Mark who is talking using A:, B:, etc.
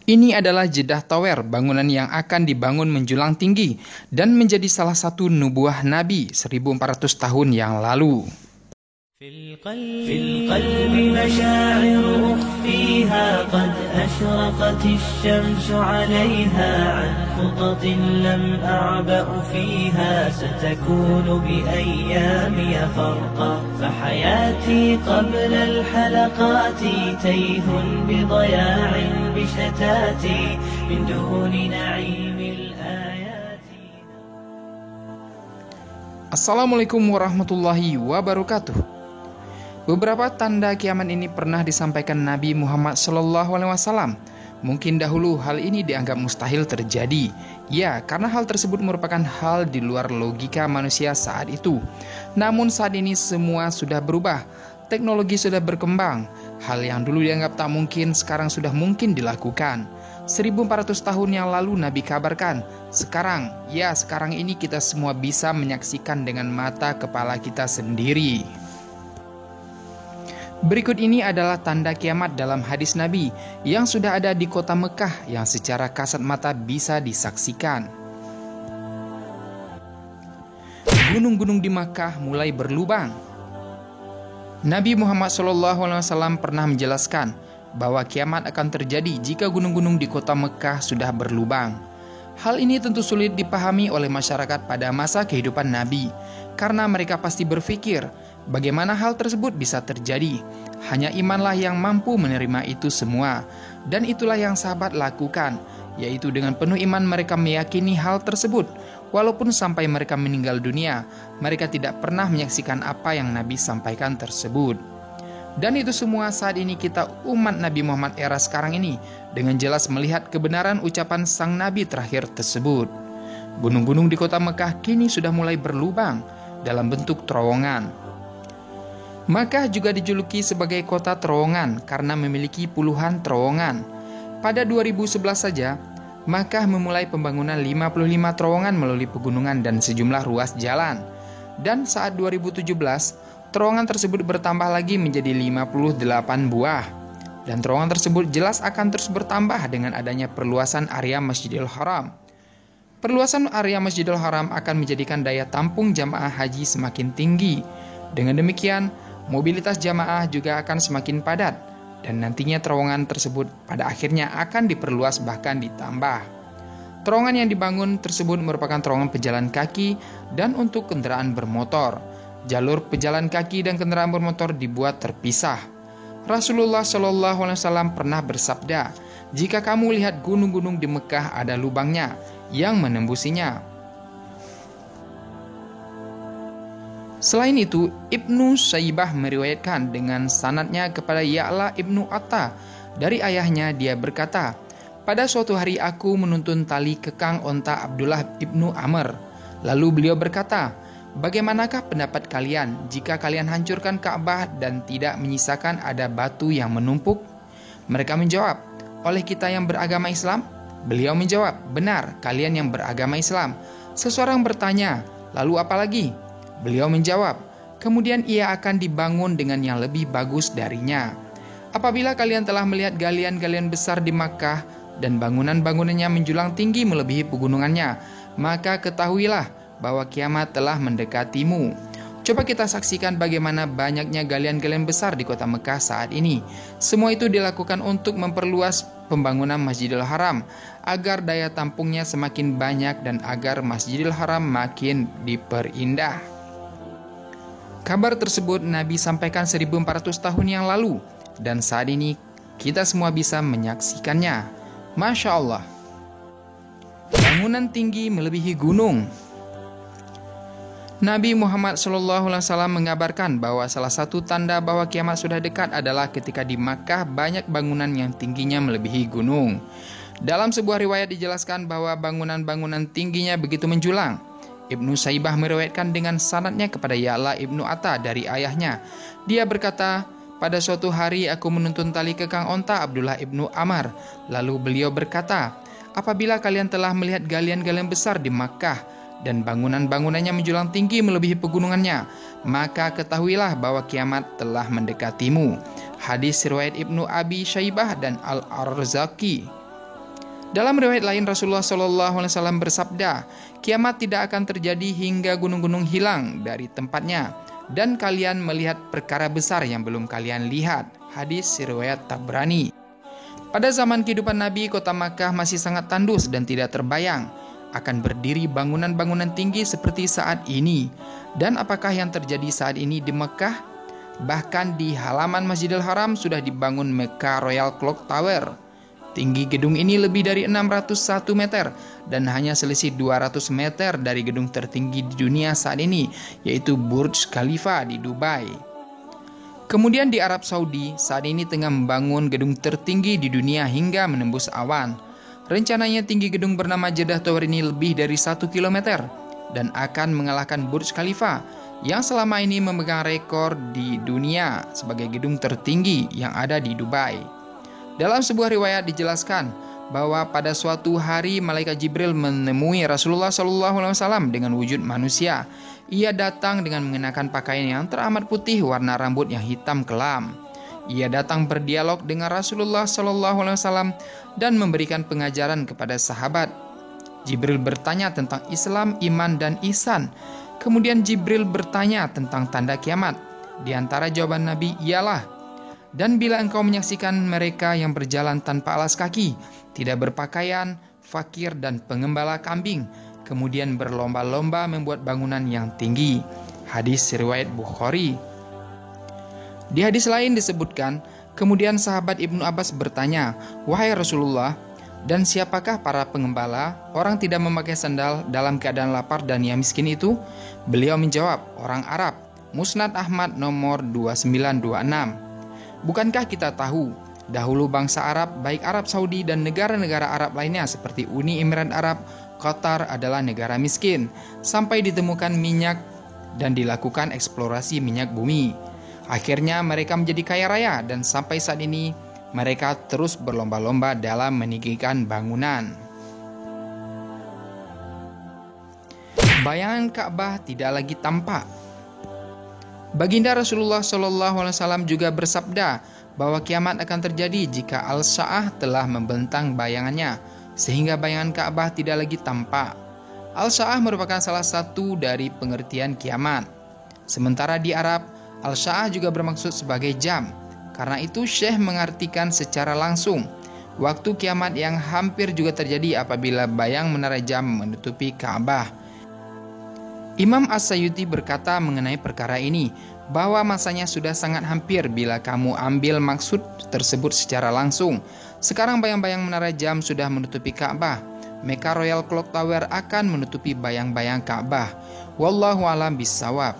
A: Ini adalah Jeddah Tower, bangunan yang akan dibangun menjulang tinggi dan menjadi salah satu nubuah Nabi 1400 tahun yang lalu.
B: في القلب مشاعر أخفيها قد أشرقت الشمس عليها عن خطط لم أعبأ فيها ستكون بأيامي فرقا فحياتي قبل الحلقات تيه بضياع بشتاتي من دون نعيم الآيات.
A: Assalamualaikum warahmatullahi wabarakatuh. Beberapa tanda kiamat ini pernah disampaikan Nabi Muhammad SAW. Mungkin dahulu hal ini dianggap mustahil terjadi. Ya, karena hal tersebut merupakan hal di luar logika manusia saat itu. Namun saat ini semua sudah berubah. Teknologi sudah berkembang. Hal yang dulu dianggap tak mungkin sekarang sudah mungkin dilakukan. 1400 tahun yang lalu Nabi kabarkan, sekarang ini kita semua bisa menyaksikan dengan mata kepala kita sendiri. Berikut ini adalah tanda kiamat dalam hadis Nabi yang sudah ada di kota Mekah yang secara kasat mata bisa disaksikan. Gunung-gunung di Makkah mulai berlubang. Nabi Muhammad SAW pernah menjelaskan bahwa kiamat akan terjadi jika gunung-gunung di kota Mekah sudah berlubang. Hal ini tentu sulit dipahami oleh masyarakat pada masa kehidupan Nabi, karena mereka pasti berpikir, bagaimana hal tersebut bisa terjadi? Hanya imanlah yang mampu menerima itu semua. Dan itulah yang sahabat lakukan, yaitu dengan penuh iman mereka meyakini hal tersebut. Walaupun sampai mereka meninggal dunia, mereka tidak pernah menyaksikan apa yang Nabi sampaikan tersebut. Dan itu semua saat ini kita umat Nabi Muhammad era sekarang ini dengan jelas melihat kebenaran ucapan sang Nabi terakhir tersebut. Gunung-gunung di kota Mekah kini sudah mulai berlubang dalam bentuk terowongan. Makkah juga dijuluki sebagai kota terowongan karena memiliki puluhan terowongan. Pada 2011 saja, Makkah memulai pembangunan 55 terowongan melalui pegunungan dan sejumlah ruas jalan. Dan saat 2017, terowongan tersebut bertambah lagi menjadi 58 buah. Dan terowongan tersebut jelas akan terus bertambah dengan adanya perluasan area Masjidil Haram. Perluasan area Masjidil Haram akan menjadikan daya tampung jamaah haji semakin tinggi. Dengan demikian, mobilitas jamaah juga akan semakin padat. Dan nantinya terowongan tersebut pada akhirnya akan diperluas bahkan ditambah. Terowongan yang dibangun tersebut merupakan terowongan pejalan kaki dan untuk kendaraan bermotor. Jalur pejalan kaki dan kendaraan bermotor dibuat terpisah. Rasulullah SAW pernah bersabda, jika kamu lihat gunung-gunung di Mekah ada lubangnya yang menembusinya. Selain itu, Ibnu Saibah meriwayatkan dengan sanadnya kepada Ya'la Ibnu Atta dari ayahnya, dia berkata, pada suatu hari aku menuntun tali kekang onta Abdullah Ibnu Amr. Lalu beliau berkata, bagaimanakah pendapat kalian jika kalian hancurkan Ka'bah dan tidak menyisakan ada batu yang menumpuk? Mereka menjawab, oleh kita yang beragama Islam? Beliau menjawab, benar, kalian yang beragama Islam. Seseorang bertanya, lalu apa lagi? Beliau menjawab, kemudian ia akan dibangun dengan yang lebih bagus darinya. Apabila kalian telah melihat galian-galian besar di Makkah dan bangunan-bangunannya menjulang tinggi melebihi pegunungannya, maka ketahuilah bahwa kiamat telah mendekatimu. Coba kita saksikan bagaimana banyaknya galian-galian besar di kota Mekah saat ini. Semua itu dilakukan untuk memperluas pembangunan Masjidil Haram agar daya tampungnya semakin banyak dan agar Masjidil Haram makin diperindah. Kabar tersebut Nabi sampaikan 1400 tahun yang lalu dan saat ini kita semua bisa menyaksikannya. Masya Allah. Bangunan tinggi melebihi gunung. Nabi Muhammad SAW mengabarkan bahwa salah satu tanda bahwa kiamat sudah dekat adalah ketika di Makkah banyak bangunan yang tingginya melebihi gunung. Dalam sebuah riwayat dijelaskan bahwa bangunan-bangunan tingginya begitu menjulang. Ibnu Saibah meriwayatkan dengan sanadnya kepada Ya'la Ibnu Atta dari ayahnya. Dia berkata, pada suatu hari aku menuntun tali kekang onta Abdullah Ibnu Amr. Lalu beliau berkata, apabila kalian telah melihat galian-galian besar di Makkah dan bangunan-bangunannya menjulang tinggi melebihi pegunungannya, maka ketahuilah bahwa kiamat telah mendekatimu. Hadis riwayat Ibnu Abi Syaibah dan Al-Arzaqi. Dalam riwayat lain Rasulullah SAW bersabda, kiamat tidak akan terjadi hingga gunung-gunung hilang dari tempatnya dan kalian melihat perkara besar yang belum kalian lihat. Hadis riwayat Tabrani. Pada zaman kehidupan Nabi, kota Makkah masih sangat tandus dan tidak terbayang akan berdiri bangunan-bangunan tinggi seperti saat ini. Dan apakah yang terjadi saat ini di Mekah? Bahkan di halaman Masjidil Haram sudah dibangun Mecca Royal Clock Tower. Tinggi gedung ini lebih dari 601 meter dan hanya selisih 200 meter dari gedung tertinggi di dunia saat ini, yaitu Burj Khalifa di Dubai. Kemudian di Arab Saudi, saat ini tengah membangun gedung tertinggi di dunia hingga menembus awan. Rencananya tinggi gedung bernama Jeddah Tower ini lebih dari 1 km dan akan mengalahkan Burj Khalifa yang selama ini memegang rekor di dunia sebagai gedung tertinggi yang ada di Dubai. Dalam sebuah riwayat dijelaskan bahwa pada suatu hari malaikat Jibril menemui Rasulullah SAW dengan wujud manusia. Ia datang dengan mengenakan pakaian yang teramat putih, warna rambut yang hitam kelam. Ia datang berdialog dengan Rasulullah SAW dan memberikan pengajaran kepada sahabat. Jibril bertanya tentang Islam, iman, dan ihsan. Kemudian Jibril bertanya tentang tanda kiamat. Di antara jawaban Nabi ialah, dan bila engkau menyaksikan mereka yang berjalan tanpa alas kaki, tidak berpakaian, fakir dan pengembala kambing, kemudian berlomba-lomba membuat bangunan yang tinggi. Hadis riwayat Bukhari. Di hadis lain disebutkan, kemudian sahabat Ibnu Abbas bertanya, "Wahai Rasulullah, dan siapakah para pengembala, orang tidak memakai sandal dalam keadaan lapar dan yang miskin itu?" Beliau menjawab, "Orang Arab." Musnad Ahmad nomor 2926. Bukankah kita tahu, dahulu bangsa Arab, baik Arab Saudi dan negara-negara Arab lainnya seperti Uni Emirat Arab, Qatar adalah negara miskin, sampai ditemukan minyak dan dilakukan eksplorasi minyak bumi. Akhirnya mereka menjadi kaya raya dan sampai saat ini mereka terus berlomba-lomba dalam meninggikan bangunan. Bayangan Ka'bah tidak lagi tampak. Baginda Rasulullah SAW juga bersabda bahwa kiamat akan terjadi jika Al-Sa'ah telah membentang bayangannya, sehingga bayangan Ka'bah tidak lagi tampak. Al-Sa'ah merupakan salah satu dari pengertian kiamat. Sementara di Arab, Al-Sa'ah juga bermaksud sebagai jam. Karena itu Syekh mengartikan secara langsung, waktu kiamat yang hampir juga terjadi apabila bayang menara jam menutupi Ka'bah. Imam As-Sayuti berkata mengenai perkara ini, bahwa masanya sudah sangat hampir bila kamu ambil maksud tersebut secara langsung. Sekarang bayang-bayang menara jam sudah menutupi Ka'bah. Mecca Royal Clock Tower akan menutupi bayang-bayang Ka'bah. Wallahu a'lam bishawab.